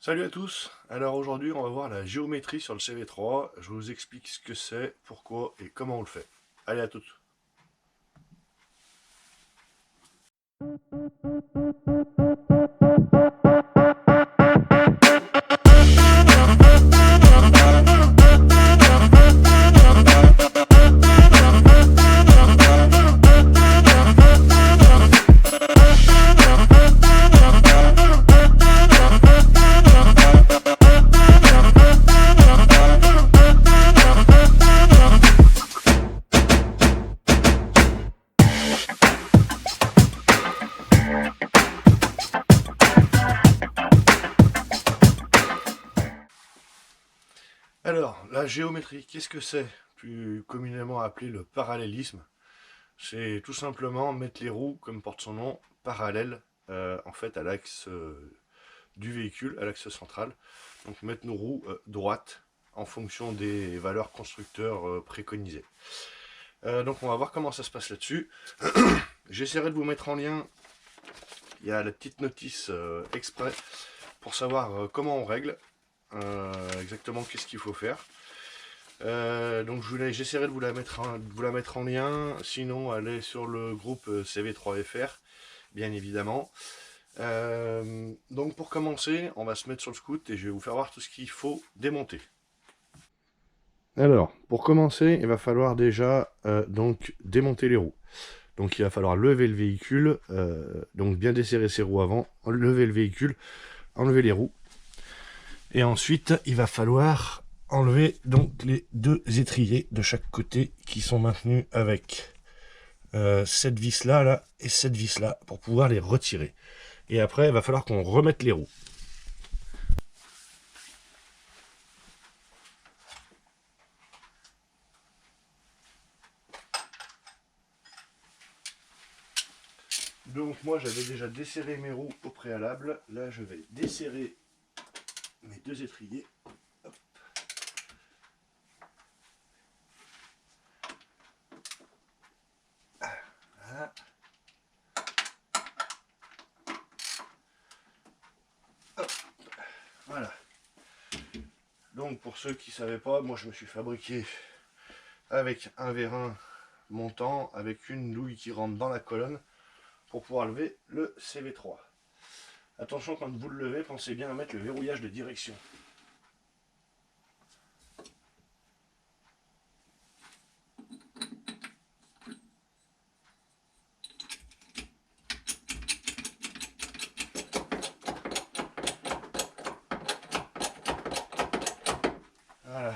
Salut à tous, alors aujourd'hui on va voir la géométrie sur le CV3, je vous explique ce que c'est, pourquoi et comment on le fait. Allez à toutes. Alors, la géométrie, qu'est-ce que c'est? Plus communément appelé le parallélisme. C'est tout simplement mettre les roues, comme porte son nom, parallèles en fait à l'axe du véhicule, à l'axe central. Donc mettre nos roues droites en fonction des valeurs constructeurs préconisées. Donc on va voir comment ça se passe là-dessus. J'essaierai de vous mettre en lien, il y a la petite notice exprès pour savoir comment on règle, exactement qu'est-ce qu'il faut faire. Donc j'essaierai de vous la mettre en lien, sinon allez sur le groupe CV3FR, bien évidemment. Donc pour commencer, on va se mettre sur le scout et je vais vous faire voir tout ce qu'il faut démonter. Alors, pour commencer, il va falloir déjà donc démonter les roues. Donc il va falloir lever le véhicule, donc bien desserrer ses roues avant, lever le véhicule, enlever les roues. Et ensuite, il va falloir enlever donc les deux étriers de chaque côté qui sont maintenus avec cette vis là et cette vis là pour pouvoir les retirer. Et après, il va falloir qu'on remette les roues. Donc moi j'avais déjà desserré mes roues au préalable. Là je vais desserrer mes deux étriers. Hop. Voilà. Hop. Voilà. Donc pour ceux qui ne savaient pas, moi je me suis fabriqué avec un vérin montant, avec une louille qui rentre dans la colonne pour pouvoir lever le CV3. Attention, quand vous le levez, pensez bien à mettre le verrouillage de direction. Voilà.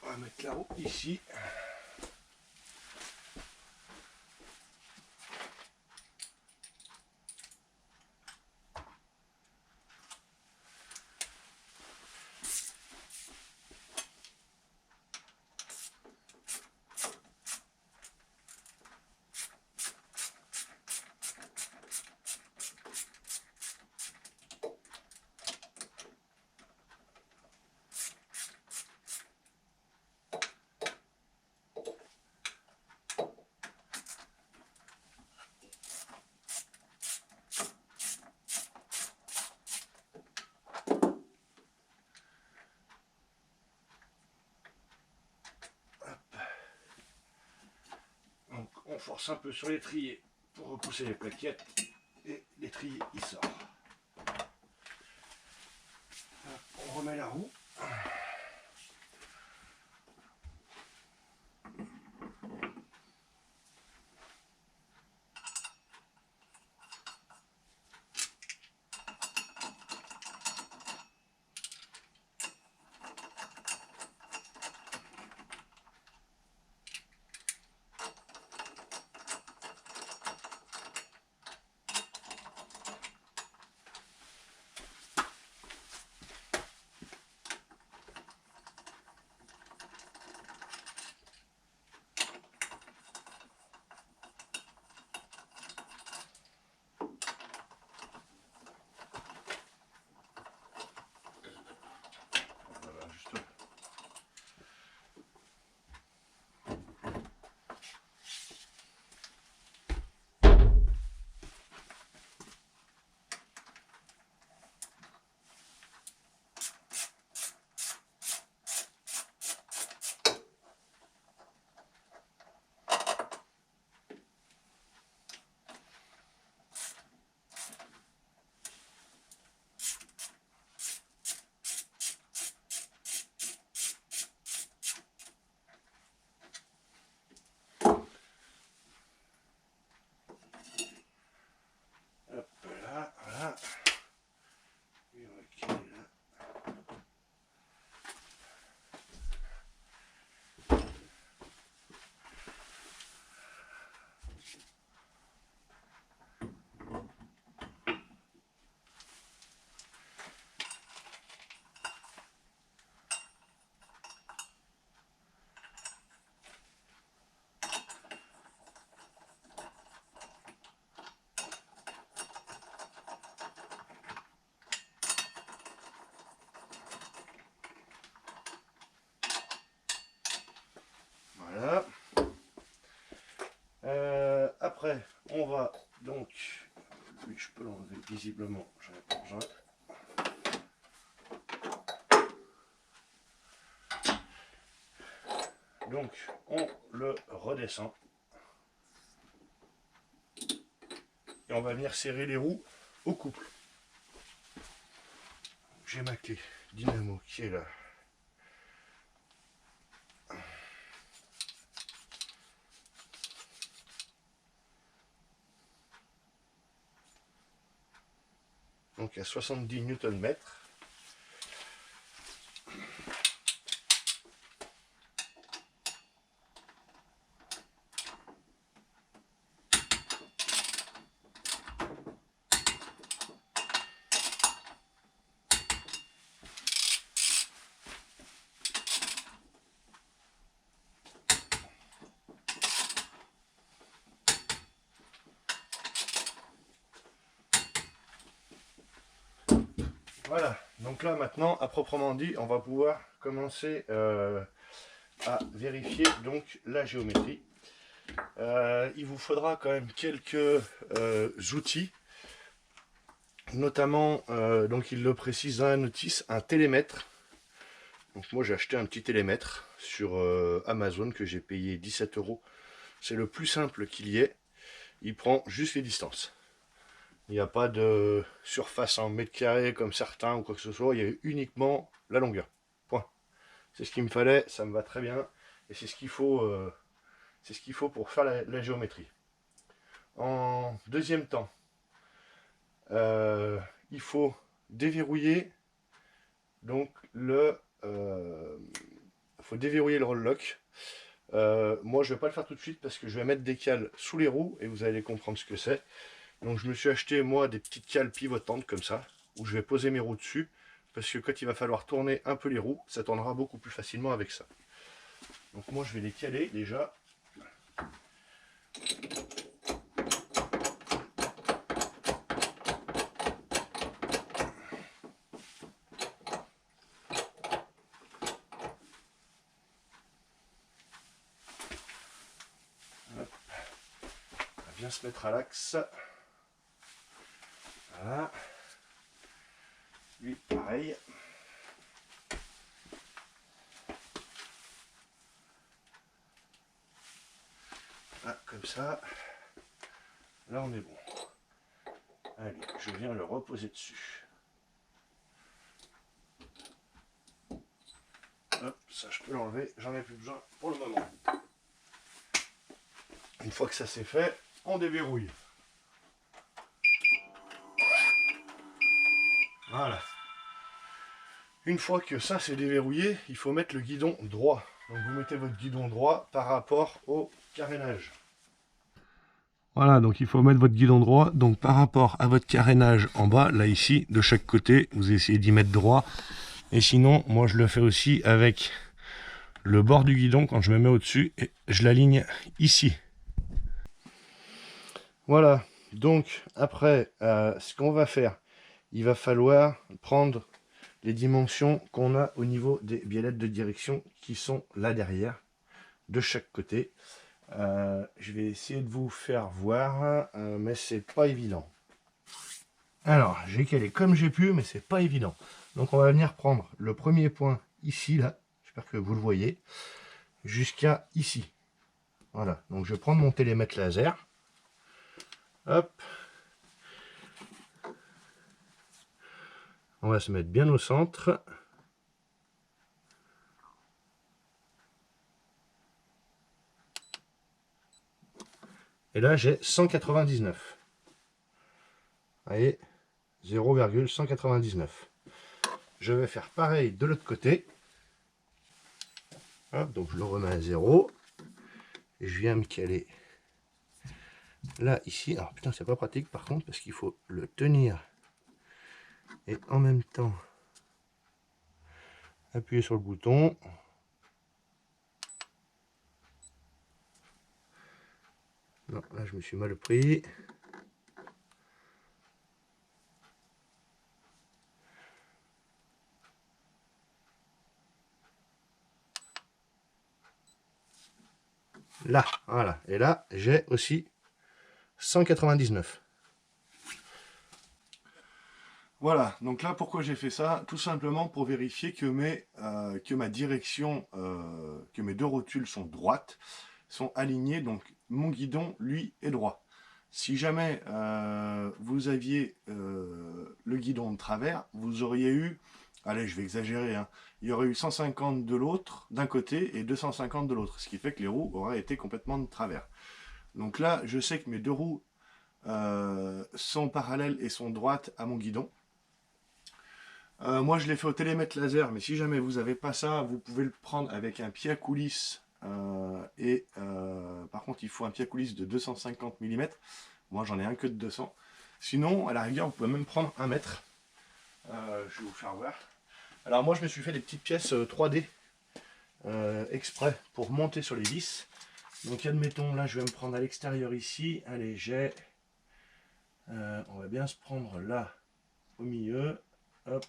On va mettre la roue ici. Donc on force un peu sur l'étrier pour repousser les plaquettes et l'étrier il sort. On remet la roue. Après, on va donc... Oui, je peux l'enlever visiblement. J'en ai pas besoin. Donc, on le redescend. Et on va venir serrer les roues au couple. J'ai ma clé dynamo qui est là. Donc à 70 Nm. Voilà, donc là maintenant, à proprement dit, on va pouvoir commencer à vérifier donc la géométrie. Il vous faudra quand même quelques outils, notamment, donc il le précise dans la notice, un télémètre. Donc moi j'ai acheté un petit télémètre sur Amazon que j'ai payé 17 €. C'est le plus simple qu'il y ait, il prend juste les distances. Il n'y a pas de surface en mètres carrés comme certains ou quoi que ce soit, il y a uniquement la longueur. Point. C'est ce qu'il me fallait, ça me va très bien. Et c'est ce qu'il faut, pour faire la géométrie. En deuxième temps, il faut déverrouiller donc faut déverrouiller le roll lock. Moi je vais pas le faire tout de suite parce que je vais mettre des cales sous les roues et vous allez comprendre ce que c'est. Donc je me suis acheté moi des petites cales pivotantes comme ça, où je vais poser mes roues dessus, parce que quand il va falloir tourner un peu les roues, ça tournera beaucoup plus facilement avec ça. Donc moi je vais les caler déjà. Hop. On va bien se mettre à l'axe. Voilà. Lui pareil. Ah, comme ça. Là on est bon. Allez, je viens le reposer dessus. Hop, ça je peux l'enlever, j'en ai plus besoin pour le moment. Une fois que ça c'est fait, on déverrouille. Voilà. Une fois que ça c'est déverrouillé, il faut mettre le guidon droit. Donc vous mettez votre guidon droit par rapport au carénage. Voilà, donc il faut mettre votre guidon droit, donc par rapport à votre carénage en bas, là ici, de chaque côté, vous essayez d'y mettre droit. Et sinon, moi je le fais aussi avec le bord du guidon quand je me mets au-dessus, et je l'aligne ici. Voilà, donc après, ce qu'on va faire, il va falloir prendre les dimensions qu'on a au niveau des biellettes de direction qui sont là derrière, de chaque côté. Je vais essayer de vous faire voir, mais c'est pas évident. Alors, j'ai calé comme j'ai pu, mais c'est pas évident. Donc on va venir prendre le premier point ici, là, j'espère que vous le voyez, jusqu'à ici. Voilà, donc je vais prendre mon télémètre laser. Hop. On va se mettre bien au centre. Et là, j'ai 199. Vous voyez, 0,199. Je vais faire pareil de l'autre côté. Hop, donc je le remets à 0. Et je viens me caler là, ici. Alors putain, c'est pas pratique par contre, parce qu'il faut le tenir. Et en même temps, appuyer sur le bouton. Non, là je me suis mal pris. là, voilà. Et là, j'ai aussi 199. Voilà, donc là, pourquoi j'ai fait ça? Tout simplement pour vérifier que, que ma direction, que mes deux rotules sont droites, sont alignées, donc mon guidon, lui, est droit. Si jamais vous aviez le guidon de travers, vous auriez eu, allez, je vais exagérer, hein, il y aurait eu 150 de l'autre, d'un côté, et 250 de l'autre, ce qui fait que les roues auraient été complètement de travers. Donc là, je sais que mes deux roues sont parallèles et sont droites à mon guidon. Moi, je l'ai fait au télémètre laser, mais si jamais vous n'avez pas ça, vous pouvez le prendre avec un pied à coulisse. Par contre, il faut un pied à coulisse de 250 mm. Moi, j'en ai un que de 200. Sinon, à la rigueur, vous pouvez même prendre 1 mètre. Je vais vous faire voir. Alors moi, je me suis fait des petites pièces 3D exprès pour monter sur les vis. Donc, admettons, là, je vais me prendre à l'extérieur ici. Allez, j'ai... on va bien se prendre là, au milieu. Hop,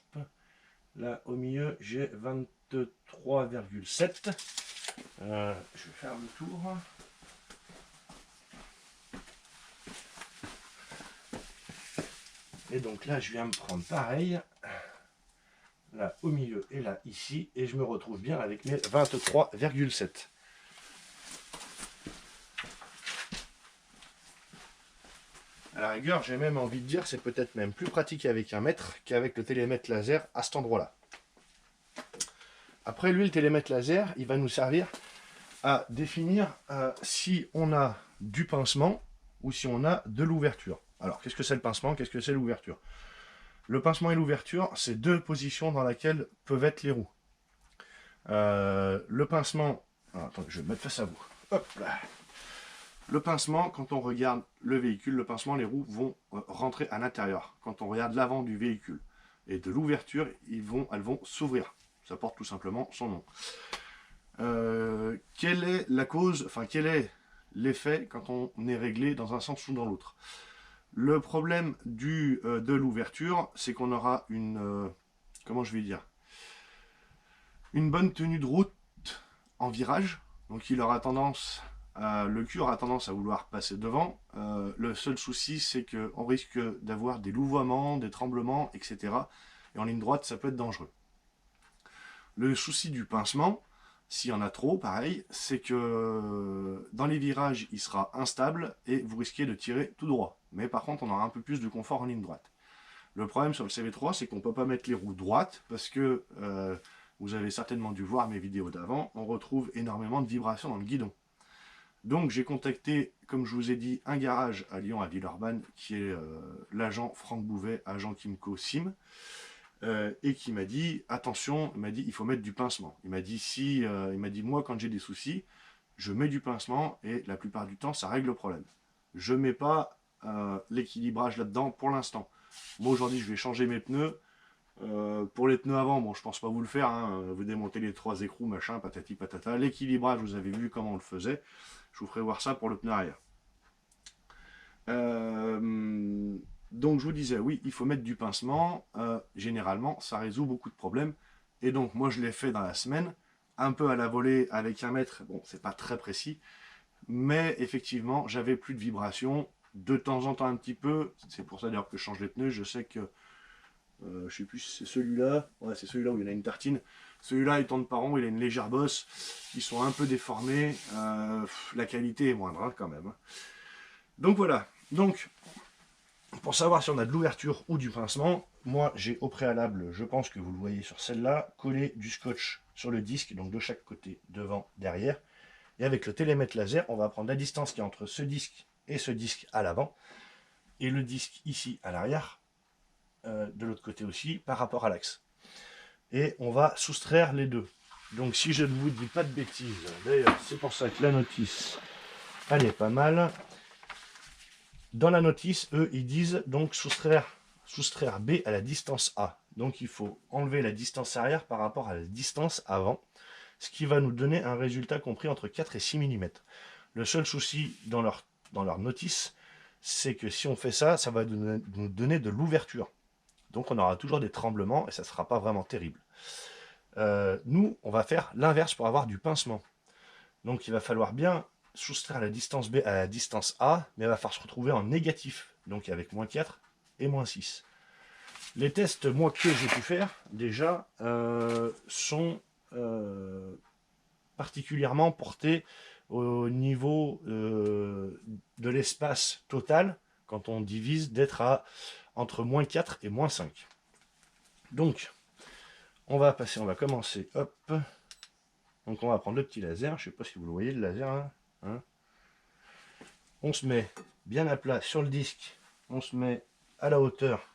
là au milieu j'ai 23,7. Je vais faire le tour. Et donc là je viens me prendre pareil, là au milieu et là ici, et je me retrouve bien avec mes 23,7. À la rigueur, j'ai même envie de dire, c'est peut-être même plus pratique avec 1 mètre qu'avec le télémètre laser à cet endroit-là. Après, lui, le télémètre laser, il va nous servir à définir si on a du pincement ou si on a de l'ouverture. Alors, qu'est-ce que c'est le pincement? Qu'est-ce que c'est l'ouverture? Le pincement et l'ouverture, c'est deux positions dans lesquelles peuvent être les roues. Le pincement... Alors, attendez, je vais me mettre face à vous. Hop là. Le pincement, quand on regarde le véhicule, le pincement, les roues vont rentrer à l'intérieur. Quand on regarde l'avant du véhicule. Et de l'ouverture, elles vont s'ouvrir. Ça porte tout simplement son nom. Quelle est la cause, enfin quel est l'effet quand on est réglé dans un sens ou dans l'autre? Le problème de l'ouverture, c'est qu'on aura une, comment je vais dire, une bonne tenue de route en virage. Donc il aura tendance... le cul aura tendance à vouloir passer devant. Le seul souci, c'est qu'on risque d'avoir des louvoiements, des tremblements, etc. Et en ligne droite, ça peut être dangereux. Le souci du pincement, s'il y en a trop, pareil, c'est que dans les virages, il sera instable et vous risquez de tirer tout droit. Mais par contre, on aura un peu plus de confort en ligne droite. Le problème sur le CV3, c'est qu'on ne peut pas mettre les roues droites parce que, vous avez certainement dû voir mes vidéos d'avant, on retrouve énormément de vibrations dans le guidon. Donc j'ai contacté, comme je vous ai dit, un garage à Lyon, à Villeurbanne, qui est l'agent Franck Bouvet, agent Kimco Sim, et qui m'a dit, attention, il m'a dit, il faut mettre du pincement. Il m'a dit, moi, quand j'ai des soucis, je mets du pincement, et la plupart du temps, ça règle le problème. Je ne mets pas l'équilibrage là-dedans pour l'instant. Moi, aujourd'hui, je vais changer mes pneus. Pour les pneus avant, bon, je pense pas vous le faire, hein, vous démontez les 3 écrous, machin, patati patata. L'équilibrage, vous avez vu comment on le faisait. Je vous ferai voir ça pour le pneu arrière. Donc je vous disais, oui, il faut mettre du pincement. Généralement, ça résout beaucoup de problèmes. Et donc moi, je l'ai fait dans la semaine, un peu à la volée avec 1 mètre. Bon, c'est pas très précis, mais effectivement, j'avais plus de vibrations. De temps en temps, un petit peu. C'est pour ça d'ailleurs que je change les pneus. Je sais que je sais plus si c'est celui-là. Ouais, c'est celui-là où il y en a une tartine. Celui-là, il tourne pas rond, il a une légère bosse. Ils sont un peu déformés. La qualité est moindre, hein, quand même. Donc voilà. Donc, pour savoir si on a de l'ouverture ou du pincement, moi, j'ai au préalable, je pense que vous le voyez sur celle-là, collé du scotch sur le disque, donc de chaque côté, devant, derrière. Et avec le télémètre laser, on va prendre la distance qui est entre ce disque et ce disque à l'avant, et le disque ici à l'arrière, de l'autre côté aussi, par rapport à l'axe. Et on va soustraire les deux. Donc si je ne vous dis pas de bêtises, d'ailleurs c'est pour ça que la notice, elle est pas mal. Dans la notice, eux, ils disent donc soustraire B à la distance A. Donc il faut enlever la distance arrière par rapport à la distance avant, ce qui va nous donner un résultat compris entre 4 et 6 mm. Le seul souci dans leur notice, c'est que si on fait ça, ça va nous donner de l'ouverture. Donc on aura toujours des tremblements et ça ne sera pas vraiment terrible. Nous, on va faire l'inverse pour avoir du pincement. Donc il va falloir bien soustraire la distance B à la distance A, mais elle va falloir se retrouver en négatif, donc avec moins 4 et moins 6. Les tests, moi, que j'ai pu faire, déjà, sont particulièrement portés au niveau de l'espace total, quand on divise, d'être à entre moins 4 et moins 5. Donc, on va commencer, hop. Donc on va prendre le petit laser, je ne sais pas si vous le voyez, le laser, là, hein. On se met bien à plat sur le disque, on se met à la hauteur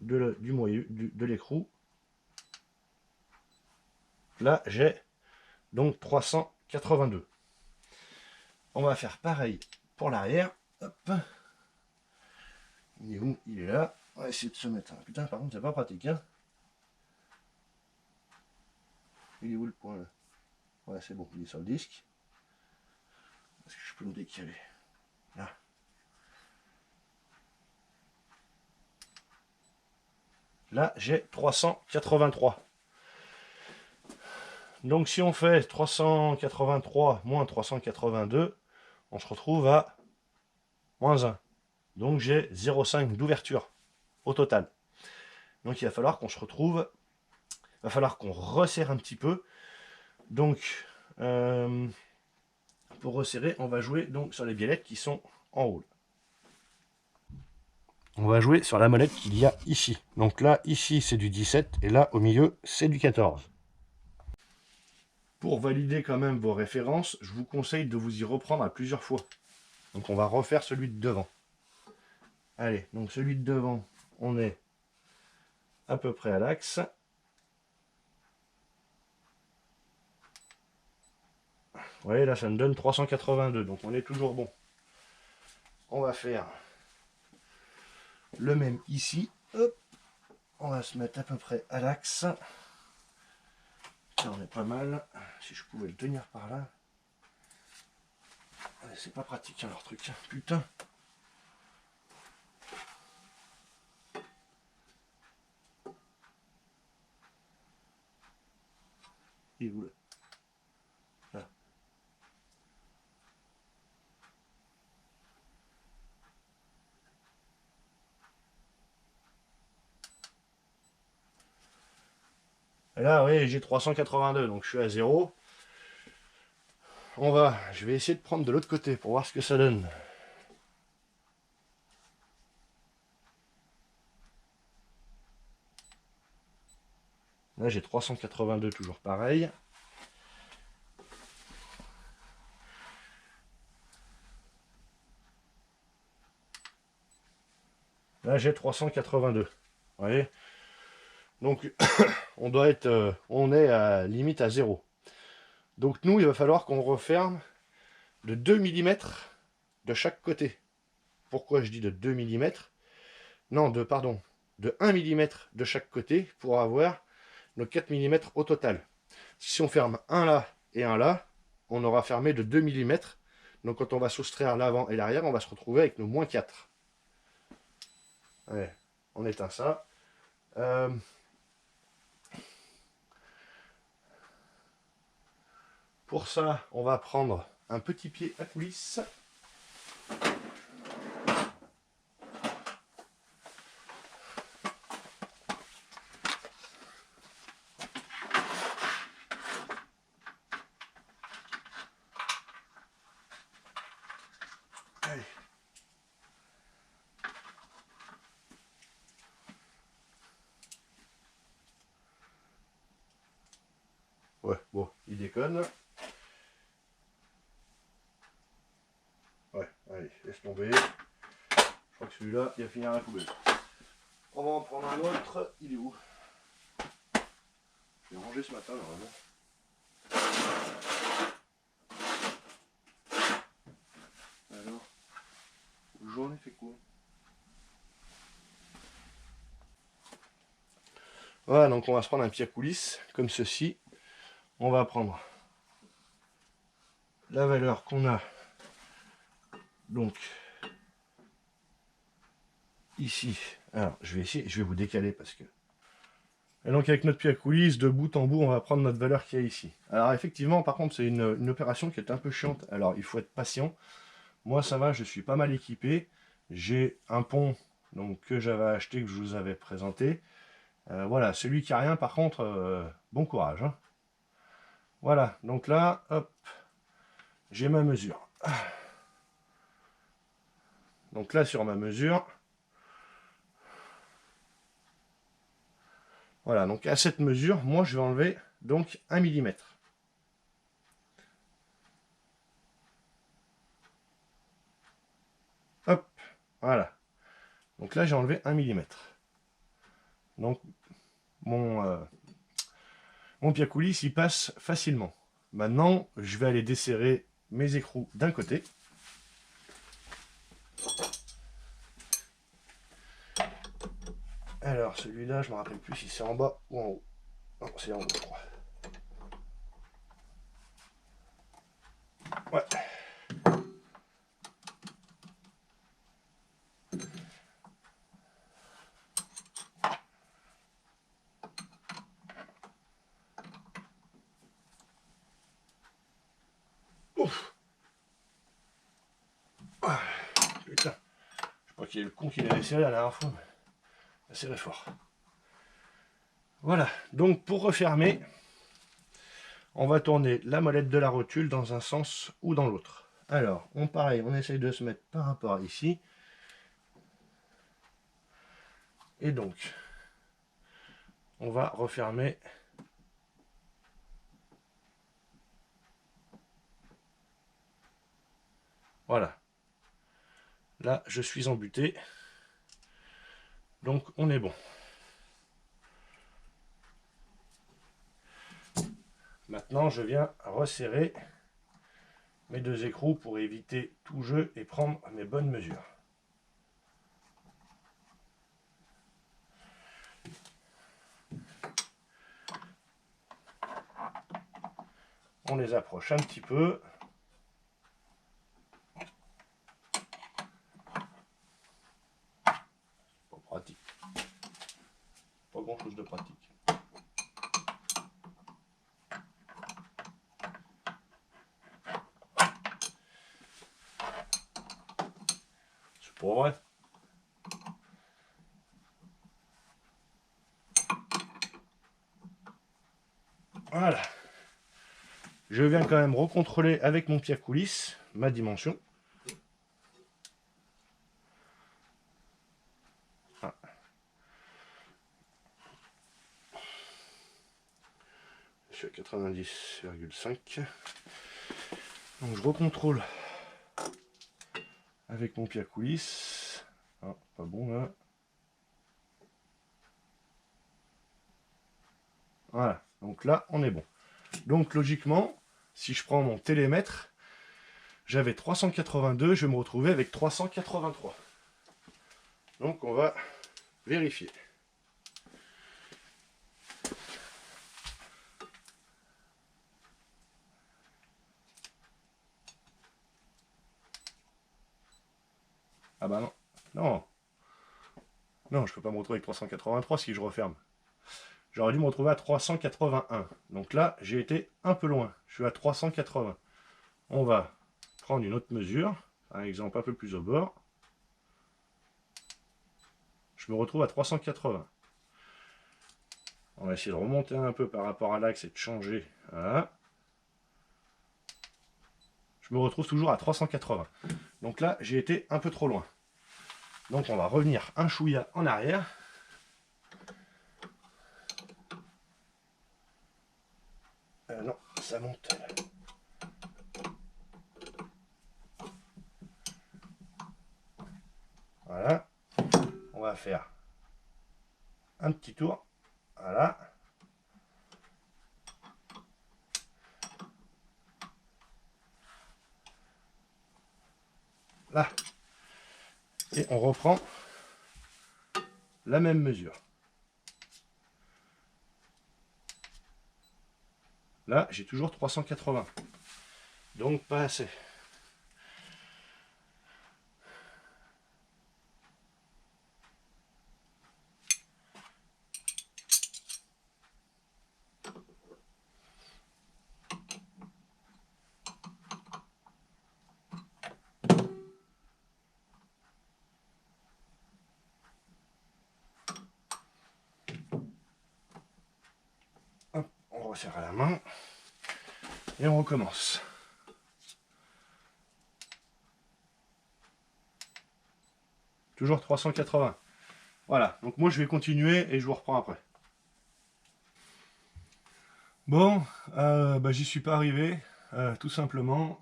de l'écrou. Là, j'ai donc 382. On va faire pareil pour l'arrière. Hop. Il est où? Il est là. On va essayer de se mettre. Putain, par contre, c'est pas pratique, hein. Il est où le point là? Ouais, c'est bon, il est sur le disque. Est-ce que je peux le décaler? Là. Là, j'ai 383. Donc, si on fait 383 moins 382, on se retrouve à moins 1. Donc, j'ai 0,5 d'ouverture au total. Donc, il va falloir qu'on se retrouve. Il va falloir qu'on resserre un petit peu. Donc, pour resserrer, on va jouer donc sur les biellettes qui sont en haut. On va jouer sur la molette qu'il y a ici. Donc là, ici, c'est du 17, et là, au milieu, c'est du 14. Pour valider quand même vos références, je vous conseille de vous y reprendre à plusieurs fois. Donc on va refaire celui de devant. Allez, donc celui de devant, on est à peu près à l'axe. Vous voyez, là, ça me donne 382, donc on est toujours bon. On va faire le même ici. Hop. On va se mettre à peu près à l'axe. On est pas mal. Si je pouvais le tenir par là. C'est pas pratique hein, leur truc. Putain. Il est où là? Là. Et là, oui, j'ai 382, donc je suis à 0. Je vais essayer de prendre de l'autre côté pour voir ce que ça donne. Là, j'ai 382, toujours pareil. Là, j'ai 382. Vous voyez? Donc, on est à limite à 0. Donc, nous, il va falloir qu'on referme de 2 mm de chaque côté. Pourquoi je dis de 2 mm? Non, de 1 mm de chaque côté pour avoir nos 4 mm au total. Si on ferme un là et un là, on aura fermé de 2 mm. Donc quand on va soustraire l'avant et l'arrière, on va se retrouver avec nos moins 4. Allez, on éteint ça. Pour ça, on va prendre un petit pied à coulisse. Allez. Ouais, bon, il déconne. Ouais, allez, laisse tomber. Je crois que celui-là, il va finir à la poubelle. On va en prendre un autre. Il est où? Je l'ai rangé ce matin, normalement. Alors, j'en ai fait quoi? Voilà, donc on va se prendre un pied à coulisse, comme ceci. On va prendre la valeur qu'on a donc ici. Alors, je vais vous décaler parce que Et donc avec notre pied à coulisse, de bout en bout, on va prendre notre valeur qu'il y a ici. Alors effectivement, par contre, c'est une opération qui est un peu chiante. Alors il faut être patient. Moi ça va, je suis pas mal équipé. J'ai un pont donc, que j'avais acheté, que je vous avais présenté. Voilà, celui qui a rien, par contre, bon courage. Hein. Voilà, donc là, hop, j'ai ma mesure. Donc là, sur ma mesure, voilà, donc à cette mesure, moi je vais enlever donc 1 millimètre. Hop, voilà. Donc là, j'ai enlevé 1 millimètre. Donc mon pied à coulisse, il passe facilement. Maintenant, je vais aller desserrer mes écrous d'un côté. Alors, celui-là, je ne me rappelle plus si c'est en bas ou en haut. Non, c'est en haut, je crois. Ouais. Ouf. Ah, putain. Je crois qu'il y a le con qui l'avait serré la dernière fois, mais il a serré fort. Voilà, donc pour refermer, on va tourner la molette de la rotule dans un sens ou dans l'autre. Alors, pareil, on essaye de se mettre par rapport à ici. Et donc, on va refermer. Voilà. Là, je suis embuté. Donc, on est bon. Maintenant, je viens resserrer mes deux écrous pour éviter tout jeu et prendre mes bonnes mesures. On les approche un petit peu. Pas pratique. Pas grand chose de pratique. C'est pas vrai. Voilà. Je viens quand même recontrôler avec mon pied à coulisse ma dimension. Ah. Je suis à 90,5. Donc je recontrôle avec mon pied à coulisse. Ah, pas bon là. Voilà, donc là on est bon. Donc logiquement, si je prends mon télémètre, j'avais 382, je vais me retrouver avec 383. Donc on va vérifier. Ah bah non, non. Non, je peux pas me retrouver avec 383 si je referme. J'aurais dû me retrouver à 381. Donc là, j'ai été un peu loin. Je suis à 380. On va prendre une autre mesure, par exemple un peu plus au bord. Je me retrouve à 380. On va essayer de remonter un peu par rapport à l'axe et de changer. Voilà. Je me retrouve toujours à 380. Donc là, j'ai été un peu trop loin. Donc on va revenir un chouïa en arrière. Non, ça monte. Voilà. On va faire un petit tour. Voilà. Là. Et on reprend la même mesure. Là, j'ai toujours 380. Donc pas assez. faire à la main. Et on recommence. Toujours 380. Voilà, donc moi je vais continuer et je vous reprends après. Bon, j'y suis pas arrivé, tout simplement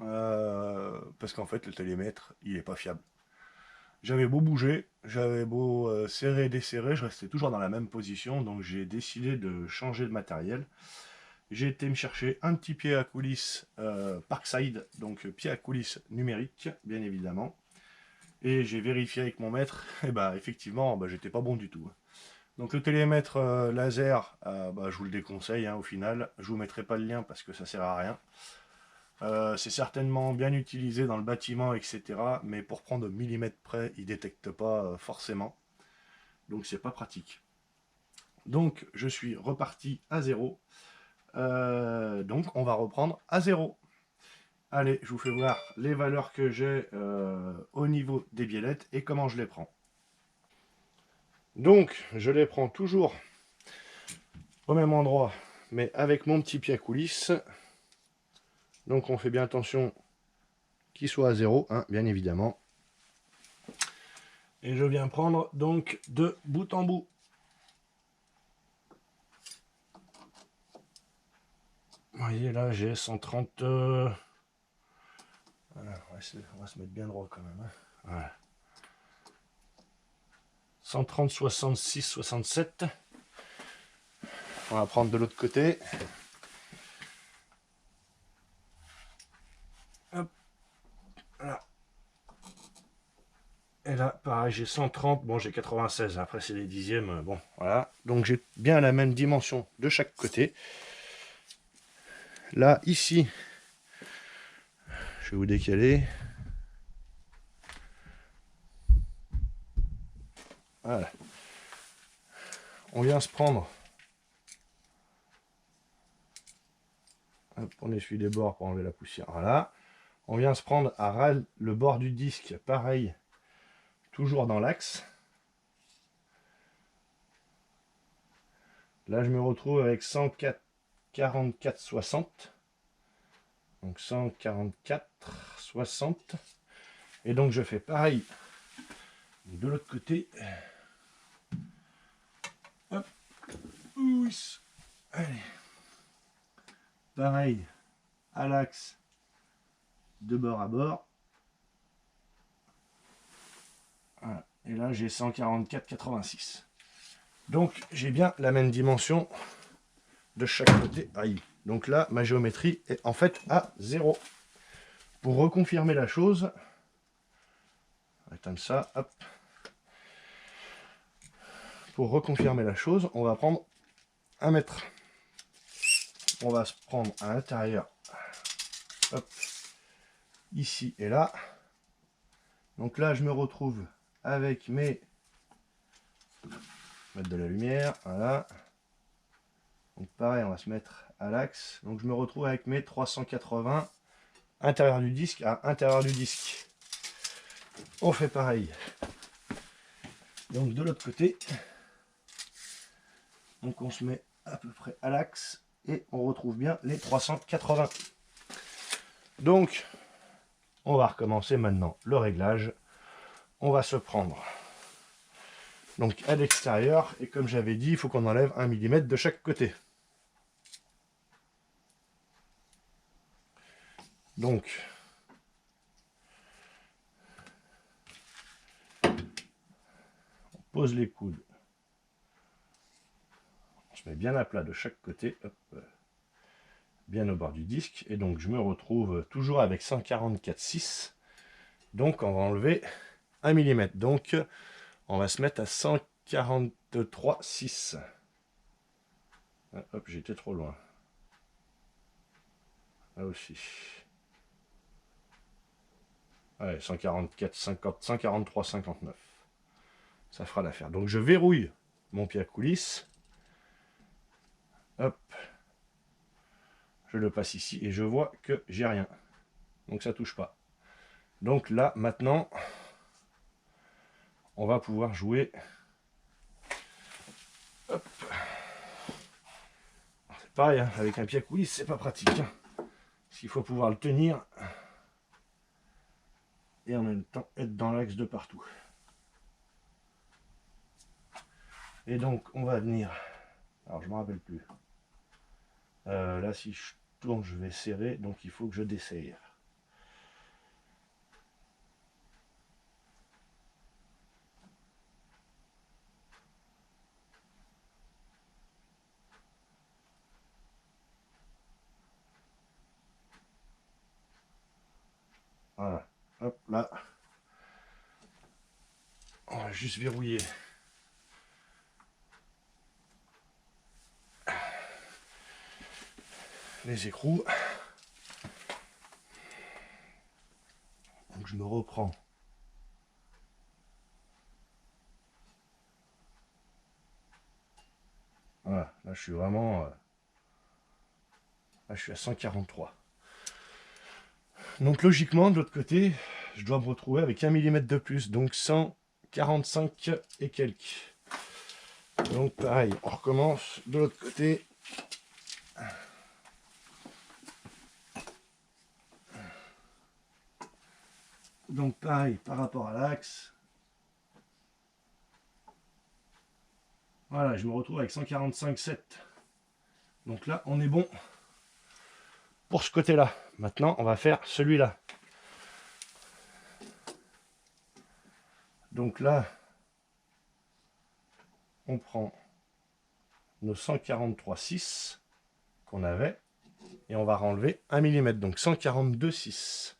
parce qu'en fait le télémètre il est pas fiable. J'avais beau bouger, j'avais beau serrer et desserrer, je restais toujours dans la même position, donc j'ai décidé de changer de matériel. J'ai été me chercher un petit pied à coulisses Parkside, donc pied à coulisses numérique, bien évidemment. Et j'ai vérifié avec mon maître, et effectivement, j'étais pas bon du tout. Donc le télémètre laser, je vous le déconseille au final. Je vous mettrai pas le lien parce que ça sert à rien. C'est certainement bien utilisé dans le bâtiment, etc. Mais pour prendre au millimètre près, il ne détecte pas forcément. Donc c'est pas pratique. Donc je suis reparti à zéro. Donc on va reprendre à zéro. Allez, je vous fais voir les valeurs que j'ai au niveau des biellettes et comment je les prends. Donc je les prends toujours au même endroit, mais avec mon petit pied à coulisses. Donc on fait bien attention qu'il soit à zéro, bien évidemment. Et je viens prendre donc de bout en bout. Vous voyez là j'ai 130... Voilà, on va se mettre bien droit quand même. Voilà. 130, 66, 67. On va prendre de l'autre côté. Hop. Voilà. Et là, pareil, j'ai 130. Bon, j'ai 96. Après, c'est les dixièmes. Bon, voilà. Donc, j'ai bien la même dimension de chaque côté. Là, ici, je vais vous décaler. Voilà. On vient se prendre. Hop, on essuie les bords pour enlever la poussière. Voilà. On vient se prendre à le bord du disque. Pareil. Toujours dans l'axe. Là, je me retrouve avec 144,60. Donc 144,60. Et donc, je fais pareil de l'autre côté. Hop. Ouiss. Allez. Pareil à l'axe de bord à bord. Voilà. Et là, j'ai 144,86. Donc, j'ai bien la même dimension de chaque côté. Aïe. Donc là, ma géométrie est en fait à 0. Pour reconfirmer la chose, on va éteindre ça, hop. Pour reconfirmer la chose, on va prendre 1 mètre. On va se prendre à l'intérieur, hop, ici et là. Donc là, je me retrouve avec mes... mettre de la lumière, voilà. Donc pareil, on va se mettre à l'axe. Donc je me retrouve avec mes 380 intérieur du disque à intérieur du disque. On fait pareil. Donc de l'autre côté. Donc on se met à peu près à l'axe et on retrouve bien les 380. Donc on va recommencer maintenant le réglage. On va se prendre donc à l'extérieur et comme j'avais dit, il faut qu'on enlève 1 mm de chaque côté. Donc on pose les coudes. On se met bien à plat de chaque côté, hop, bien au bord du disque. Et donc je me retrouve toujours avec 144,6. Donc on va enlever 1 mm. Donc on va se mettre à 143,6. Hop, j'étais trop loin. Là aussi. Ouais, 144, 50, 143, 59. Ça fera l'affaire. Donc je verrouille mon pied à coulisses. Hop. Je le passe ici et je vois que j'ai rien. Donc ça touche pas. Donc là, maintenant, on va pouvoir jouer. Hop. Pareil, hein, avec un pied à coulisse, c'est pas pratique. Hein, parce qu'il faut pouvoir le tenir. Et en même temps, être dans l'axe de partout. Et donc, on va venir... Alors, je me rappelle plus. Là, si je tourne, je vais serrer. Donc, il faut que je desserre. Voilà. Hop, là. On va juste verrouiller. Les écrous. Donc je me reprends. Voilà, là je suis vraiment... là je suis à 143. Donc logiquement, de l'autre côté, je dois me retrouver avec 1 mm de plus. Donc 145 et quelques. Donc pareil, on recommence de l'autre côté. Donc pareil, par rapport à l'axe. Voilà, je me retrouve avec 145,7. Donc là, on est bon pour ce côté-là. Maintenant, on va faire celui-là. Donc là, on prend nos 143,6 qu'on avait et on va renlever 1 mm, donc 142,6.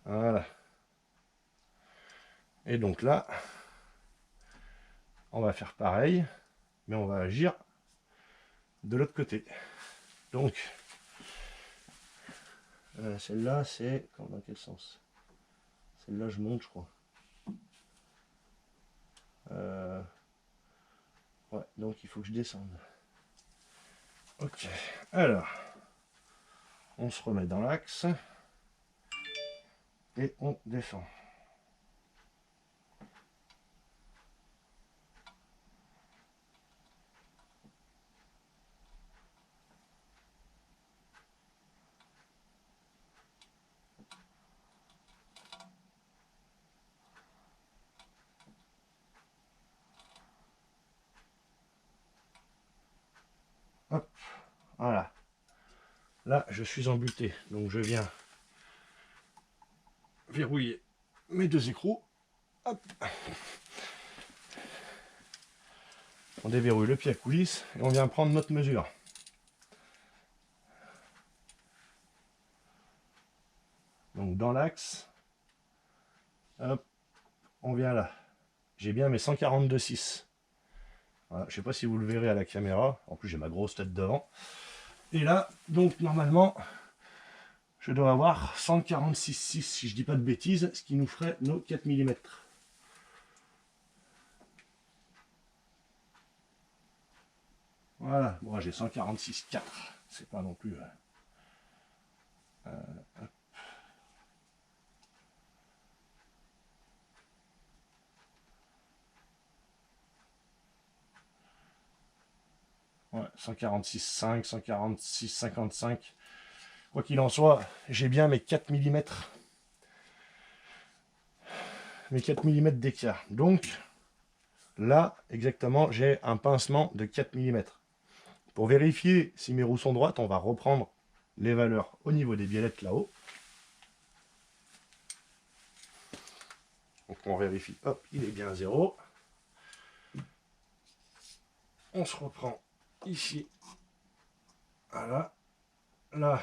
Voilà. Et donc là, on va faire pareil, mais on va agir de l'autre côté. Donc, celle-là, c'est... Dans quel sens? Celle-là, je monte, je crois. Ouais, donc il faut que je descende. Ok, alors, on se remet dans l'axe et on descend. Hop, voilà. Là, je suis embuté, donc je viens verrouiller mes deux écrous. Hop. On déverrouille le pied à coulisse et on vient prendre notre mesure. Donc dans l'axe, hop, on vient là. J'ai bien mes 142,6. Voilà, je ne sais pas si vous le verrez à la caméra. En plus, j'ai ma grosse tête devant. Et là, donc normalement, je dois avoir 146,6 si je dis pas de bêtises, ce qui nous ferait nos 4 mm. Voilà, bon, j'ai 146,4. C'est pas non plus... ouais, 146,5, 146,55. Quoi qu'il en soit, j'ai bien mes 4 mm. Mes 4 mm d'écart. Donc, là, exactement, j'ai un pincement de 4 mm. Pour vérifier si mes roues sont droites, on va reprendre les valeurs au niveau des biellettes là-haut. Donc on vérifie, hop, il est bien à 0. On se reprend ici. Voilà. Là,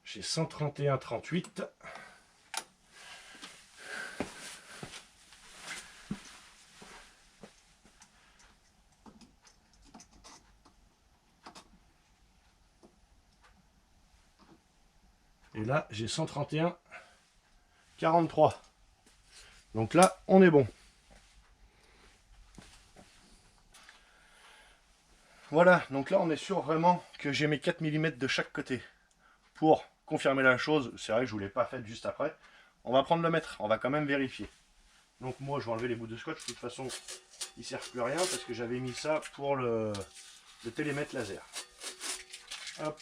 j'ai 131,38. Et là, j'ai 131,43. Donc là, on est bon. Voilà, donc là, on est sûr vraiment que j'ai mes 4 mm de chaque côté pour confirmer la chose, c'est vrai que je ne vous l'ai pas faite juste après. On va prendre le mètre, on va quand même vérifier. Donc moi je vais enlever les bouts de scotch, de toute façon il ne sert plus à rien parce que j'avais mis ça pour le télémètre laser. Hop.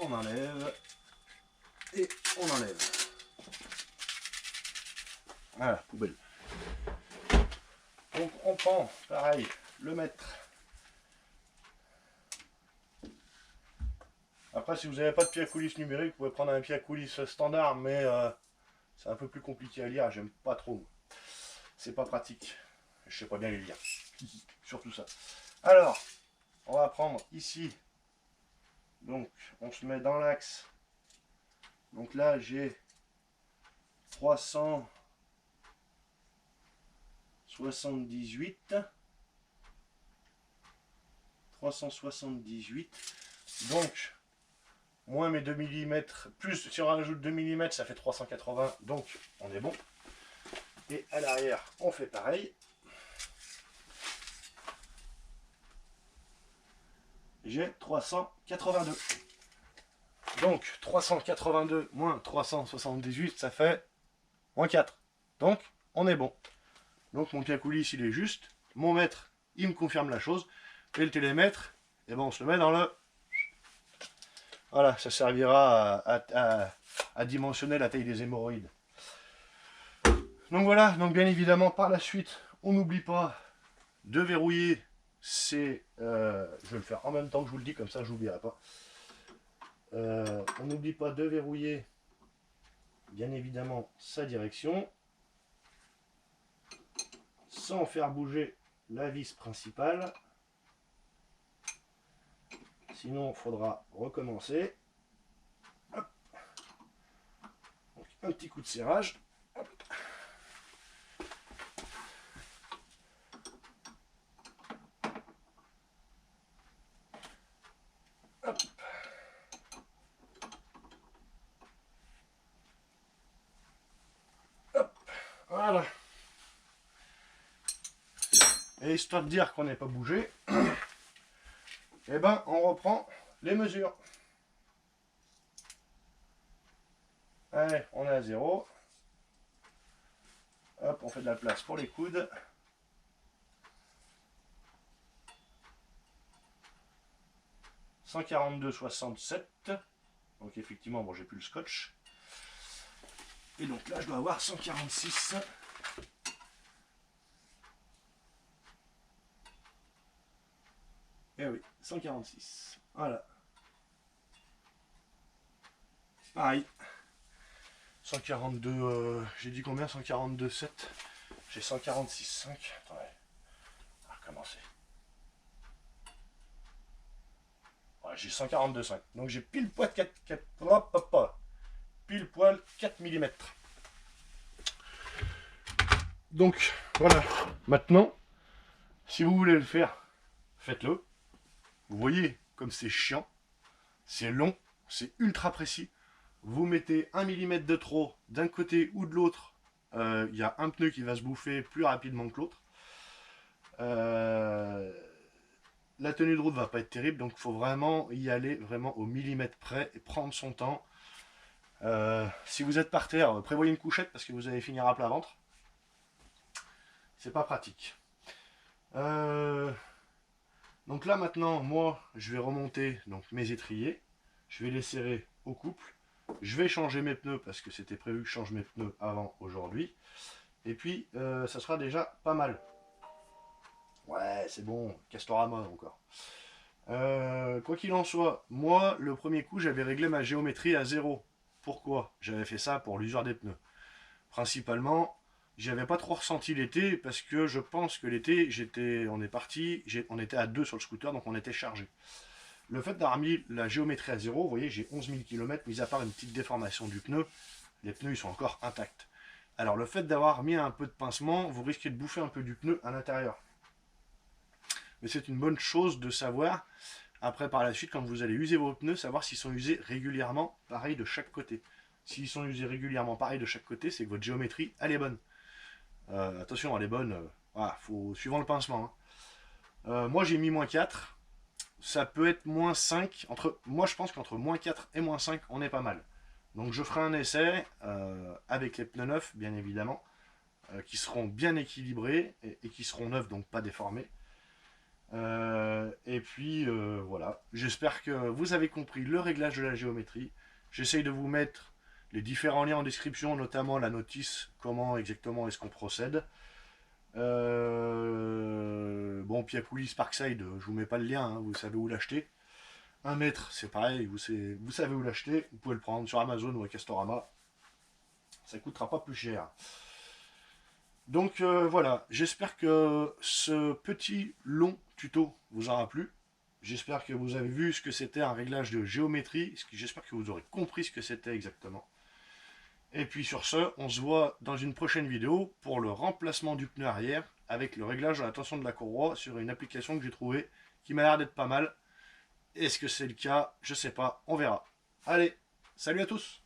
On enlève. Et on enlève. Voilà, poubelle. Donc on prend, pareil, le mètre. Après, si vous n'avez pas de pied à coulisse numérique, vous pouvez prendre un pied à coulisse standard, mais c'est un peu plus compliqué à lire, j'aime pas trop. C'est pas pratique. Je sais pas bien les lire. Surtout ça. Alors, on va prendre ici. Donc, on se met dans l'axe. Donc là, j'ai 378. 378. Donc, moins mes 2 mm, plus si on rajoute 2 mm, ça fait 380. Donc, on est bon. Et à l'arrière, on fait pareil. J'ai 382. Donc 382 moins 378, ça fait moins 4. Donc on est bon. Donc mon pied à coulisse il est juste. Mon mètre il me confirme la chose. Et le télémètre, et ben on se le met dans le... Voilà, ça servira à dimensionner la taille des hémorroïdes. Donc voilà, donc bien évidemment par la suite, on n'oublie pas de verrouiller. C'est, je vais le faire en même temps que je vous le dis, comme ça je n'oublierai pas. On n'oublie pas de verrouiller bien évidemment sa direction sans faire bouger la vis principale, sinon il faudra recommencer. Hop. Donc, un petit coup de serrage. Hop. Hop. Hop. Voilà. Et histoire de dire qu'on n'est pas bougé, et ben on reprend les mesures. Allez, on est à 0. Hop, on fait de la place pour les coudes. « 142,67 ». Donc effectivement, bon, j'ai plus le scotch. Et donc là, je dois avoir 146. Eh oui, 146. Voilà. Pareil. 142, j'ai dit combien? 142,7. J'ai 146,5. Attendez. On va recommencer. Ouais, j'ai 142,5. Donc j'ai pile poil 4 pile poil 4 mm. Donc voilà. Maintenant, si vous voulez le faire, faites-le. Vous voyez comme c'est chiant, c'est long, c'est ultra précis. Vous mettez 1 mm de trop d'un côté ou de l'autre, il y a un pneu qui va se bouffer plus rapidement que l'autre. La tenue de route va pas être terrible, donc il faut vraiment y aller vraiment au millimètre près et prendre son temps. Si vous êtes par terre, prévoyez une couchette parce que vous allez finir à plat ventre. C'est pas pratique. Donc là maintenant, moi, je vais remonter donc mes étriers. Je vais les serrer au couple. Je vais changer mes pneus parce que c'était prévu que je change mes pneus avant aujourd'hui. Et puis, ça sera déjà pas mal. Ouais, c'est bon, Castorama encore. Quoi qu'il en soit, moi, le premier coup, j'avais réglé ma géométrie à 0. Pourquoi? J'avais fait ça pour l'usure des pneus. Principalement, j'avais pas trop ressenti l'été parce que je pense que l'été, on est parti, on était à 2 sur le scooter, donc on était chargé. Le fait d'avoir mis la géométrie à 0, vous voyez, j'ai 11 000 km, mis à part une petite déformation du pneu, les pneus ils sont encore intacts. Alors le fait d'avoir mis un peu de pincement, vous risquez de bouffer un peu du pneu à l'intérieur. Mais c'est une bonne chose de savoir, après par la suite, quand vous allez user vos pneus, savoir s'ils sont usés régulièrement, pareil de chaque côté. S'ils sont usés régulièrement pareil de chaque côté, c'est que votre géométrie, elle est bonne. Attention, elle est bonne, voilà, faut, suivant le pincement. Hein. Moi j'ai mis -4. ça peut être moins 5. Moi, je pense qu'entre moins 4 et moins 5, on est pas mal. Donc, je ferai un essai avec les pneus neufs, bien évidemment, qui seront bien équilibrés et qui seront neufs, donc pas déformés. Et puis, voilà. J'espère que vous avez compris le réglage de la géométrie. J'essaye de vous mettre les différents liens en description, notamment la notice, comment exactement est-ce qu'on procède. Bon, Piacouli Sparkside, je vous mets pas le lien, hein, vous savez où l'acheter. 1 mètre, c'est pareil, vous savez où l'acheter. Vous pouvez le prendre sur Amazon ou à Castorama. Ça ne coûtera pas plus cher. Donc voilà, j'espère que ce petit long tuto vous aura plu. J'espère que vous avez vu ce que c'était un réglage de géométrie. J'espère que vous aurez compris ce que c'était exactement. Et puis sur ce, on se voit dans une prochaine vidéo pour le remplacement du pneu arrière avec le réglage de la tension de la courroie sur une application que j'ai trouvée qui m'a l'air d'être pas mal. Est-ce que c'est le cas? Je sais pas, on verra. Allez, salut à tous!